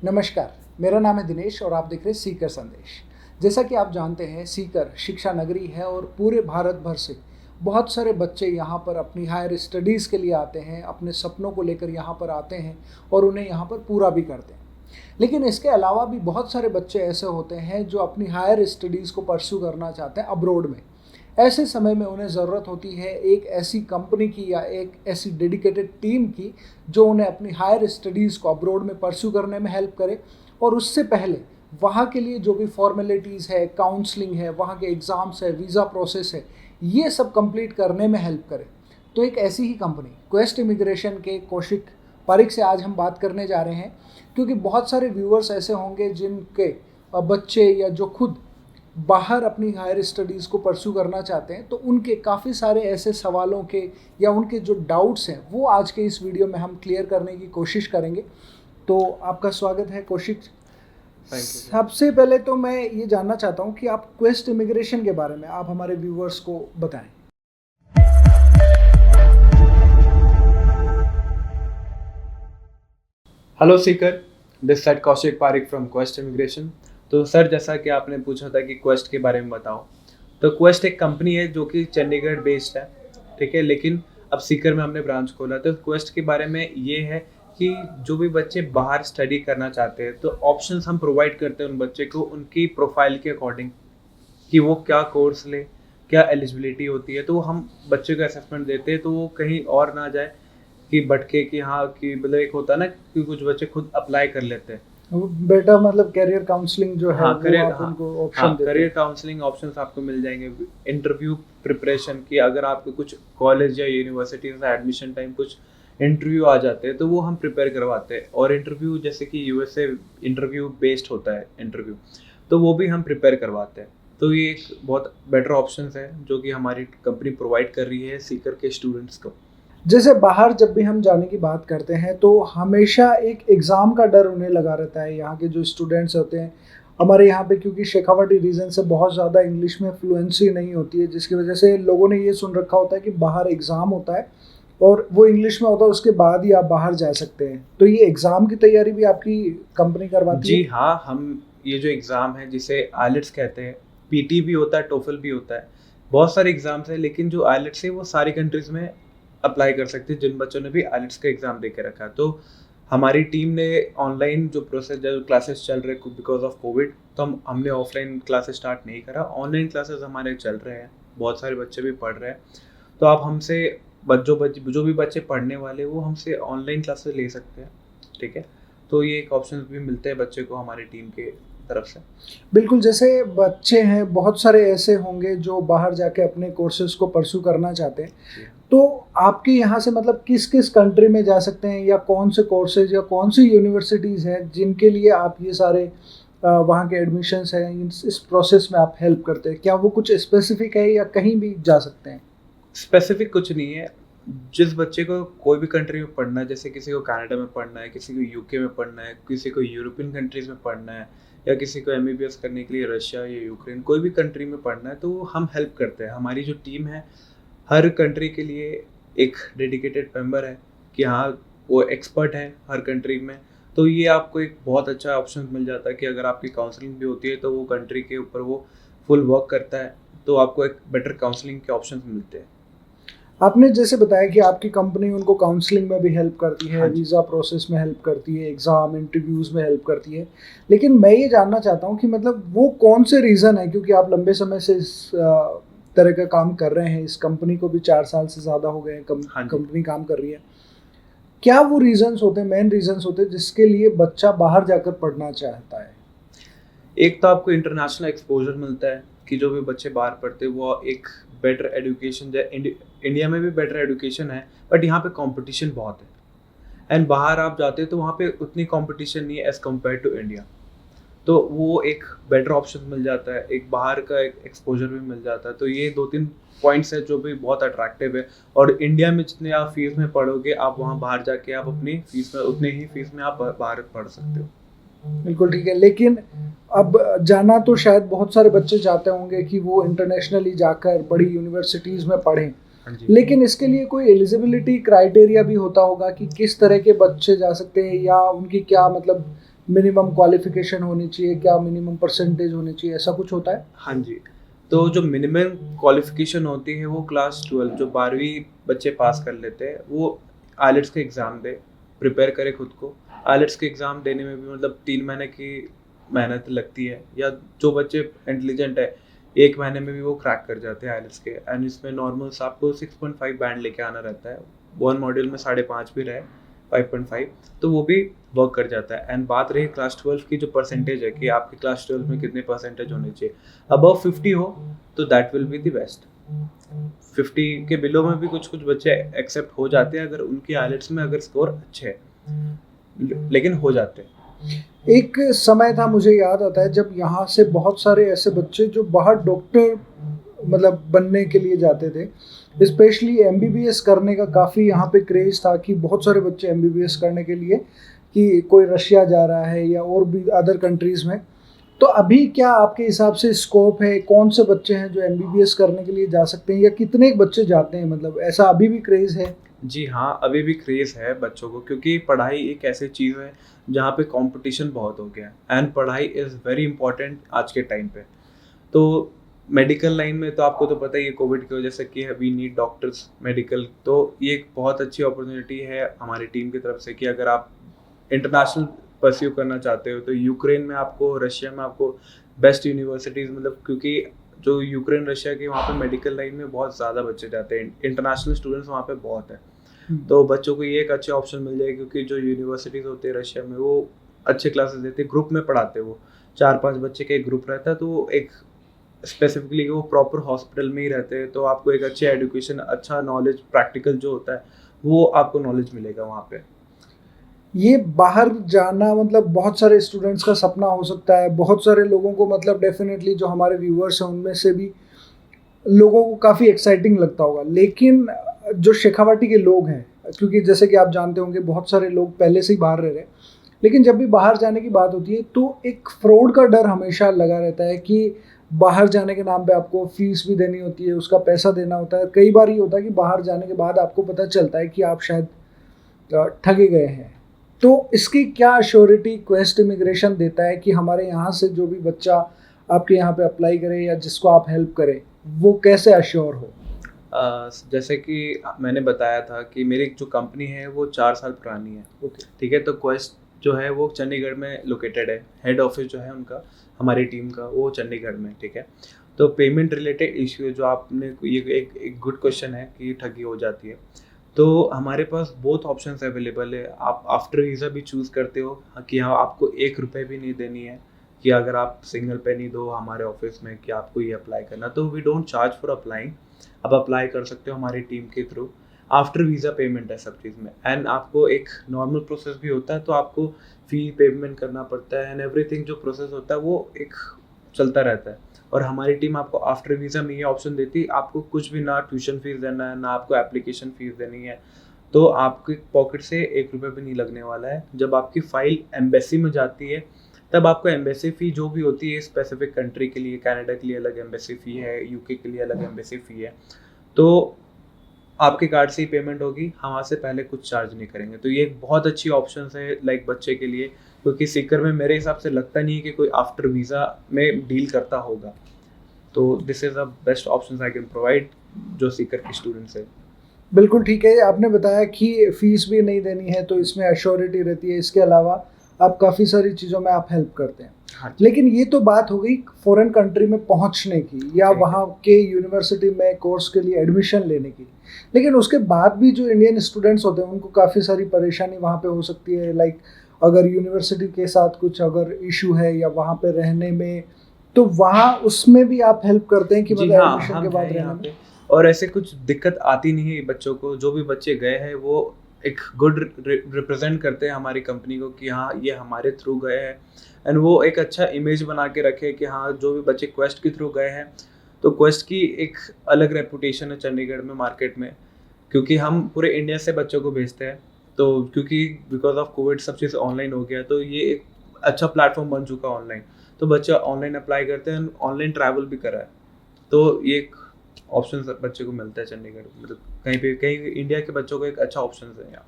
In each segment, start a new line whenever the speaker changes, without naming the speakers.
नमस्कार, मेरा नाम है दिनेश और आप देख रहे हैं सीकर संदेश। जैसा कि आप जानते हैं, सीकर शिक्षा नगरी है और पूरे भारत भर से बहुत सारे बच्चे यहाँ पर अपनी हायर स्टडीज़ के लिए आते हैं, अपने सपनों को लेकर यहाँ पर आते हैं और उन्हें यहाँ पर पूरा भी करते हैं। लेकिन इसके अलावा भी बहुत सारे बच्चे ऐसे होते हैं जो अपनी हायर स्टडीज़ को परस्यू करना चाहते हैं अब्रॉड में। ऐसे समय में उन्हें ज़रूरत होती है एक ऐसी कंपनी की या एक ऐसी डेडिकेटेड टीम की जो उन्हें अपनी हायर स्टडीज़ को अब्रॉड में परस्यू करने में हेल्प करे, और उससे पहले वहाँ के लिए जो भी फॉर्मेलिटीज़ है, काउंसलिंग है, वहाँ के एग्ज़ाम्स है, वीज़ा प्रोसेस है, ये सब कंप्लीट करने में हेल्प करे। तो एक ऐसी ही कंपनी क्वेस्ट इमिग्रेशन के कौशिक पारिक से आज हम बात करने जा रहे हैं, क्योंकि बहुत सारे व्यूअर्स ऐसे होंगे जिनके बच्चे या जो खुद बाहर अपनी हायर स्टडीज़ को परस्यू करना चाहते हैं, तो उनके काफ़ी सारे ऐसे सवालों के या उनके जो डाउट्स हैं वो आज के इस वीडियो में हम क्लियर करने की कोशिश करेंगे। तो आपका स्वागत है कौशिक।
Thank you.
सबसे पहले तो मैं ये जानना चाहता हूँ कि आप क्वेस्ट इमिग्रेशन के बारे में आप हमारे व्यूअर्स को बताएं।
Hello seeker, this side Kaushik Pareek from Quest Immigration. तो सर, जैसा कि आपने पूछा था कि क्वेस्ट के बारे में बताओ, तो क्वेस्ट एक कंपनी है जो कि चंडीगढ़ बेस्ड है, ठीक है। लेकिन अब सीकर में हमने ब्रांच खोला। तो क्वेस्ट के बारे में ये है कि जो भी बच्चे बाहर स्टडी करना चाहते हैं तो ऑप्शंस हम प्रोवाइड करते हैं उन बच्चे को उनकी प्रोफाइल के अकॉर्डिंग कि वो क्या कोर्स ले, क्या एलिजिबिलिटी होती है। तो हम बच्चे को असेसमेंट देते हैं तो वो कहीं और ना जाए कि भटके कि हाँ कि मतलब एक होता है ना कि कुछ बच्चे खुद अप्लाई कर लेते हैं।
बेटा मतलब कैरियर काउंसलिंग जो है
हाँ,
वो
करियर,
आप
हाँ,
उनको ऑप्शन
हाँ,
देते
करियर
हैं।
काउंसलिंग ऑप्शंस आपको मिल जाएंगे। इंटरव्यू प्रिपरेशन की अगर आपके कुछ कॉलेज या यूनिवर्सिटी में एडमिशन टाइम कुछ इंटरव्यू आ जाते हैं तो वो हम प्रिपेयर करवाते हैं। और इंटरव्यू जैसे कि यूएसए इंटरव्यू बेस्ड होता है इंटरव्यू, तो वो भी हम प्रिपेयर करवाते हैं। तो ये एक बहुत बेटर ऑप्शन है जो कि हमारी कंपनी प्रोवाइड कर रही है सीकर के स्टूडेंट्स को।
जैसे बाहर जब भी हम जाने की बात करते हैं तो हमेशा एक एग्ज़ाम का डर उन्हें लगा रहता है। यहाँ के जो स्टूडेंट्स होते हैं हमारे यहाँ पे, क्योंकि शेखावटी रीजन से बहुत ज़्यादा इंग्लिश में फ्लुएंसी नहीं होती है, जिसकी वजह से लोगों ने ये सुन रखा होता है कि बाहर एग्ज़ाम होता है और वो इंग्लिश में होता है, उसके बाद ही आप बाहर जा सकते हैं। तो ये एग्ज़ाम की तैयारी भी आपकी कंपनी करवाती है?
जी हाँ, हम ये जो एग्ज़ाम है जिसे आइलेट्स कहते हैं, पीटी भी होता है, टोफल भी होता है, बहुत सारे एग्ज़ाम्स हैं। लेकिन जो आइलेट्स है वो सारी कंट्रीज़ में अप्लाई कर सकते हैं जिन बच्चों ने भी आइलेट्स का एग्ज़ाम दे के रखा है। तो हमारी टीम ने ऑनलाइन जो प्रोसेस जो क्लासेस चल रहे बिकॉज ऑफ कोविड, तो हमने ऑफलाइन क्लासेस स्टार्ट नहीं करा, ऑनलाइन क्लासेस हमारे चल रहे हैं। बहुत सारे बच्चे भी पढ़ रहे हैं। तो आप हमसे जो भी बच्चे पढ़ने वाले वो हमसे ऑनलाइन क्लासेस ले सकते हैं, ठीक है। तो ये एक ऑप्शन भी मिलते हैं बच्चे को हमारी टीम के तरफ से।
बिल्कुल, जैसे बच्चे हैं बहुत सारे ऐसे होंगे जो बाहर जाके अपने कोर्सेज़ को परस्यू करना चाहते हैं, तो आपके यहाँ से मतलब किस किस कंट्री में जा सकते हैं या कौन से कोर्सेज या कौन सी यूनिवर्सिटीज़ हैं जिनके लिए आप ये सारे वहाँ के एडमिशन्स हैं, इस प्रोसेस में आप हेल्प करते हैं? क्या वो कुछ स्पेसिफिक है या कहीं भी जा सकते हैं?
स्पेसिफिक कुछ नहीं है। जिस बच्चे को कोई भी कंट्री में पढ़ना है, जैसे किसी को कनाडा में पढ़ना है, किसी को यूके में पढ़ना है, किसी को यूरोपियन कंट्रीज़ में पढ़ना है, या किसी को एमबीबीएस करने के लिए रशिया या यूक्रेन कोई भी कंट्री में पढ़ना है, तो हम हेल्प करते हैं। हमारी जो टीम है हर कंट्री के लिए एक डेडिकेटेड मेंबर है कि हाँ वो एक्सपर्ट है हर कंट्री में। तो ये आपको एक बहुत अच्छा ऑप्शन मिल जाता है कि अगर आपकी काउंसलिंग भी होती है तो वो कंट्री के ऊपर वो फुल वर्क करता है, तो आपको एक बेटर काउंसलिंग के ऑप्शन मिलते हैं।
आपने जैसे बताया कि आपकी कंपनी उनको काउंसलिंग में भी हेल्प करती है,
हाँ जी।
वीज़ा प्रोसेस में हेल्प करती है, एग्ज़ाम इंटरव्यूज़ में हेल्प करती है। लेकिन मैं ये जानना चाहता हूँ कि मतलब वो कौन से रीज़न है, क्योंकि आप लंबे समय से इस तरह का काम कर रहे हैं, इस कंपनी को भी 4 साल से ज़्यादा हो गए हैं
हाँ जी।
कंपनी काम कर रही है। क्या वो रीज़न्स होते हैं, मेन रीज़न्स होते हैं जिसके लिए बच्चा बाहर जाकर पढ़ना चाहता है?
एक तो आपको इंटरनेशनल एक्सपोजर मिलता है कि जो भी बच्चे बाहर पढ़ते हैं वो एक बेटर एजुकेशन, इंडिया में भी बेटर एजुकेशन है बट यहाँ पे कंपटीशन बहुत है। एंड बाहर आप जाते हैं तो वहाँ पे उतनी कंपटीशन नहीं है एज़ कम्पेयर टू इंडिया। तो वो एक बेटर ऑप्शन मिल जाता है, एक बाहर का एक एक्सपोजर भी मिल जाता है। तो ये 2-3 पॉइंट्स है जो भी बहुत अट्रैक्टिव है। और इंडिया में जितने आप फीस में पढ़ोगे, आप वहाँ बाहर जाके आप अपनी फीस में उतने ही फीस में आप बाहर पढ़ सकते हो।
बिल्कुल ठीक है, लेकिन अब जाना तो शायद बहुत सारे बच्चे चाहते होंगे कि वो इंटरनेशनली जाकर बड़ी यूनिवर्सिटीज़ में पढ़ें।
हाँ जी।
लेकिन इसके लिए कोई एलिजिबिलिटी क्राइटेरिया भी होता होगा कि किस तरह के बच्चे जा सकते हैं या उनकी क्या मतलब मिनिमम क्वालिफिकेशन होनी चाहिए, क्या मिनिमम परसेंटेज होनी चाहिए, ऐसा कुछ होता है?
हाँ जी। तो जो मिनिमम क्वालिफिकेशन होती है वो क्लास 12 जो 12वीं बच्चे पास कर लेते हैं वो आइलेट्स के एग्ज़ाम दे, प्रिपेयर करे खुद को। आइलेट्स के एग्ज़ाम देने में भी मतलब 3 महीने की मेहनत लगती है, या जो बच्चे इंटेलिजेंट है 1 महीने में भी वो क्रैक कर जाते हैं आइलेट्स के। एंड इसमें नॉर्मल्स आपको 6.5 बैंड लेके आना रहता है। 1 मॉड्यूल में 5.5 भी रहे, 5.5 तो वो भी वर्क कर जाता है। एंड बात रही क्लास 12 की जो परसेंटेज है कि आपकी क्लास 12 में कितने परसेंटेज होने चाहिए, अबव 50 हो तो that will be the best. 50 के बिलो में भी कुछ कुछ बच्चे एक्सेप्ट हो जाते हैं अगर उनकी आइलेट्स में अगर स्कोर अच्छे हैं, लेकिन हो जाते हैं।
एक समय था, मुझे याद आता है, जब यहाँ से बहुत सारे ऐसे बच्चे जो बाहर डॉक्टर मतलब बनने के लिए जाते थे, स्पेशली एमबीबीएस करने का काफ़ी यहाँ पे क्रेज़ था कि बहुत सारे बच्चे एमबीबीएस करने के लिए, कि कोई रशिया जा रहा है या और भी अदर कंट्रीज़ में। तो अभी क्या आपके हिसाब से स्कोप है, कौन से बच्चे हैं जो एमबीबीएस करने के लिए जा सकते हैं, या कितने बच्चे जाते हैं, मतलब ऐसा अभी भी क्रेज़ है?
जी हाँ, अभी भी क्रेज़ है बच्चों को, क्योंकि पढ़ाई एक ऐसी चीज़ है जहाँ पे कंपटीशन बहुत हो गया है एंड पढ़ाई इज़ वेरी इंपॉर्टेंट आज के टाइम पे। तो मेडिकल लाइन में तो आपको तो पता ही है कोविड की वजह से कि वी नीड डॉक्टर्स मेडिकल, तो ये एक बहुत अच्छी अपॉर्चुनिटी है हमारी टीम की तरफ से कि अगर आप इंटरनेशनल परस्यू करना चाहते हो तो यूक्रेन में आपको, रशिया में आपको बेस्ट यूनिवर्सिटीज़, मतलब क्योंकि जो यूक्रेन रशिया के वहाँ पे मेडिकल लाइन में बहुत ज़्यादा बच्चे जाते हैं, इंटरनेशनल स्टूडेंट्स वहाँ पे बहुत है। तो बच्चों को ये एक अच्छे ऑप्शन मिल जाए, क्योंकि जो यूनिवर्सिटीज़ होती है रशिया में वो अच्छे क्लासेस देते हैं, ग्रुप में पढ़ाते हैं, वो 4-5 बच्चे का एक ग्रुप रहता है, तो एक स्पेसिफिकली वो प्रॉपर हॉस्पिटल में ही रहते हैं, तो आपको एक अच्छी एजुकेशन, अच्छा नॉलेज, प्रैक्टिकल जो होता है वो आपको नॉलेज मिलेगा वहाँ पे।
ये बाहर जाना मतलब बहुत सारे स्टूडेंट्स का सपना हो सकता है, बहुत सारे लोगों को, मतलब डेफिनेटली जो हमारे व्यूअर्स हैं उनमें से भी लोगों को काफ़ी एक्साइटिंग लगता होगा। लेकिन जो शेखावाटी के लोग हैं, क्योंकि जैसे कि आप जानते होंगे बहुत सारे लोग पहले से ही बाहर रह रहे हैं, लेकिन जब भी बाहर जाने की बात होती है तो एक फ्रॉड का डर हमेशा लगा रहता है कि बाहर जाने के नाम पे आपको फीस भी देनी होती है, उसका पैसा देना होता है। कई बार ये होता है कि बाहर जाने के बाद आपको पता चलता है कि आप शायद ठगे गए हैं। तो इसकी क्या अश्योरिटी क्वेस्ट इमिग्रेशन देता है कि हमारे यहाँ से जो भी बच्चा आपके यहाँ पे अप्लाई करे या जिसको आप हेल्प करें, वो कैसे अश्योर हो?
जैसे कि मैंने बताया था कि मेरी जो कंपनी है वो 4 साल पुरानी है।
ओके।
ठीक है, तो क्वेस्ट जो है वो चंडीगढ़ में लोकेटेड है, हेड ऑफिस जो है उनका, हमारी टीम का, वो चंडीगढ़ में। ठीक है, तो पेमेंट रिलेटेड इश्यू जो आपने, ये एक गुड क्वेश्चन है कि ठगी हो जाती है। तो हमारे पास बोथ ऑप्शंस अवेलेबल है। आप आफ्टर वीज़ा भी चूज़ करते हो कि हाँ आपको 1 रुपये भी नहीं देनी है, कि अगर आप सिंगल पेनी दो हमारे ऑफिस में कि आपको ये अप्लाई करना, तो we don't charge for applying. आप अप्लाई कर सकते हो हमारी टीम के थ्रू। आफ्टर वीज़ा पेमेंट है सब चीज़ में, एंड आपको एक नॉर्मल प्रोसेस भी होता है, तो आपको फ़ी पेमेंट करना पड़ता है एंड एवरीथिंग जो प्रोसेस होता है वो एक चलता रहता है। और हमारी टीम आपको आफ्टर वीज़ा में ये ऑप्शन देती है, आपको कुछ भी, ना ट्यूशन फीस देना है, ना आपको एप्लीकेशन फ़ीस देनी है, तो आपके पॉकेट से 1 रुपये भी नहीं लगने वाला है। जब आपकी फ़ाइल एम्बेसी में जाती है तब आपको एम्बेसी फ़ी जो भी होती है स्पेसिफिक कंट्री के लिए, कनाडा के लिए अलग एम्बेसी फ़ी है, यूके के लिए अलग एम्बेसी फ़ी है, तो आपके कार्ड से ही पेमेंट होगी, हम वहाँ से पहले कुछ चार्ज नहीं करेंगे। तो ये एक बहुत अच्छी ऑप्शन है लाइक बच्चे के लिए, क्योंकि सीकर में मेरे हिसाब से लगता नहीं है कि कोई आफ्टर वीज़ा में डील करता होगा। तो this is the best option I can provide जो सीकर के स्टूडेंट्स है।
बिल्कुल ठीक है। आपने बताया कि फ़ीस भी नहीं देनी है, तो इसमें एश्योरिटी रहती है। इसके अलावा आप काफ़ी सारी चीज़ों में आप हेल्प करते हैं।
हाँ,
लेकिन ये तो बात हो गई फ़ॉरेन कंट्री में पहुंचने की या
ठीक है।
वहाँ के यूनिवर्सिटी में कोर्स के लिए एडमिशन लेने की। लेकिन उसके बाद भी जो इंडियन स्टूडेंट्स होते हैं उनको काफ़ी सारी परेशानी वहाँ पे हो सकती है। लाइक अगर यूनिवर्सिटी के साथ कुछ अगर इशू है या वहाँ पे रहने में, तो वहाँ उसमें भी आप हेल्प करते हैं कि
जी
मतलब
हाँ,
एडमिशन
हम
के बाद
हैं
रहने
यहाँ
में?
पे, और ऐसे कुछ दिक्कत आती नहीं है बच्चों को। जो भी बच्चे गए हैं वो एक गुड रिप्रेजेंट करते हैं हमारी कंपनी को कि हाँ ये हमारे थ्रू गए हैं, एंड वो एक अच्छा इमेज बना के रखे कि हाँ जो भी बच्चे क्वेस्ट के थ्रू गए हैं, तो क्वेस्ट की एक अलग रेपुटेशन है चंडीगढ़ में, मार्केट में, क्योंकि हम पूरे इंडिया से बच्चों को भेजते हैं। तो क्योंकि बिकॉज ऑफ कोविड सब चीज़ ऑनलाइन हो गया, तो ये एक अच्छा प्लेटफॉर्म बन चुका है ऑनलाइन, तो बच्चे ऑनलाइन अप्लाई करते हैं, ऑनलाइन ट्रैवल भी करा है, तो ये एक ऑप्शन बच्चे को मिलता है चंडीगढ़, मतलब कहीं पे, कहीं इंडिया के बच्चों को एक अच्छा ऑप्शन है यहाँ।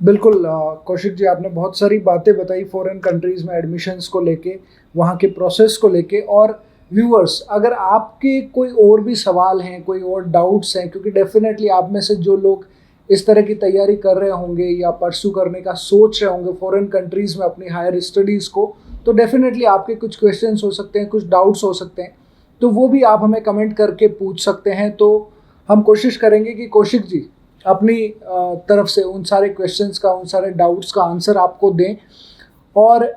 बिल्कुल कौशिक जी, आपने बहुत सारी बातें बताई फॉरेन कंट्रीज़ में एडमिशन्स को लेके, वहाँ के प्रोसेस को लेके। और व्यूअर्स, अगर आपके कोई और भी सवाल हैं, कोई और डाउट्स हैं, क्योंकि डेफिनेटली आप में से जो लोग इस तरह की तैयारी कर रहे होंगे या परस्यू करने का सोच रहे होंगे फॉरेन कंट्रीज़ में अपनी हायर स्टडीज़ को, तो डेफिनेटली आपके कुछ क्वेश्चंस हो सकते हैं, कुछ डाउट्स हो सकते हैं, तो वो भी आप हमें कमेंट करके पूछ सकते हैं। तो हम कोशिश करेंगे कि कौशिक जी अपनी तरफ से उन सारे क्वेश्चंस का, उन सारे डाउट्स का आंसर आपको दें। और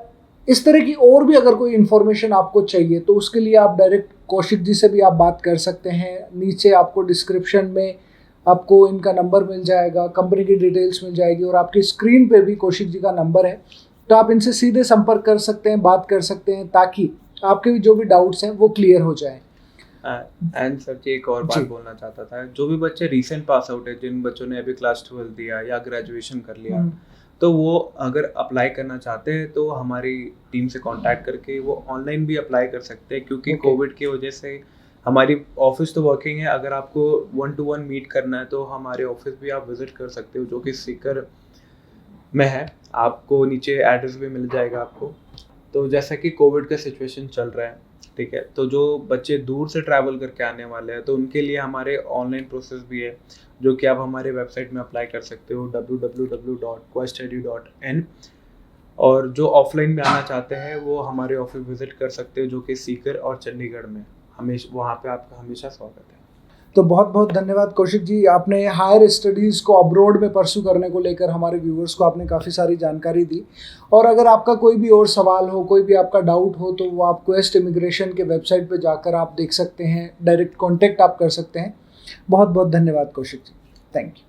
इस तरह की और भी अगर कोई इन्फॉर्मेशन आपको चाहिए तो उसके लिए आप डायरेक्ट कौशिक जी से भी आप बात कर सकते हैं। नीचे आपको डिस्क्रिप्शन में आपको इनका नंबर मिल जाएगा, कंपनी की डिटेल्स मिल जाएगी, और आपकी स्क्रीन पे भी कौशिक जी का नंबर है, तो आप इनसे सीधे संपर्क कर सकते हैं, बात कर सकते हैं, ताकि आपके भी जो भी डाउट्स हैं वो क्लियर हो जाए।
एंड सर जी, एक और बात बोलना चाहता था, जो भी बच्चे रीसेंट पास आउट है, जिन बच्चों ने अभी क्लास 12 दिया या ग्रेजुएशन कर लिया, तो वो अगर अप्लाई करना चाहते हैं तो हमारी टीम से कांटेक्ट करके वो ऑनलाइन भी अप्लाई कर सकते हैं, क्योंकि कोविड की वजह से हमारी ऑफिस तो वर्किंग है। अगर आपको 1-to-1 मीट करना है तो हमारे ऑफिस भी आप विजिट कर सकते हो, जो कि सीकर में है। आपको नीचे एड्रेस भी मिल जाएगा आपको। तो जैसा कि कोविड का सिचुएशन चल रहा है, ठीक है, तो जो बच्चे दूर से ट्रैवल करके आने वाले हैं तो उनके लिए हमारे ऑनलाइन प्रोसेस भी है, जो कि आप हमारे वेबसाइट में अप्लाई कर सकते हो www.questedu.in। और जो ऑफलाइन में आना चाहते हैं वो हमारे ऑफिस विजिट कर सकते हो, जो कि सीकर और चंडीगढ़ में। हमेशा वहाँ पे आपका हमेशा स्वागत है।
तो बहुत बहुत धन्यवाद कौशिक जी, आपने हायर स्टडीज़ को अब्रॉड में परस्यू करने को लेकर हमारे व्यूवर्स को आपने काफ़ी सारी जानकारी दी। और अगर आपका कोई भी और सवाल हो, कोई भी आपका डाउट हो, तो वो आप क्वेस्ट इमिग्रेशन के वेबसाइट पे जाकर आप देख सकते हैं, डायरेक्ट कॉन्टेक्ट आप कर सकते हैं। बहुत बहुत धन्यवाद कौशिक जी, थैंक यू।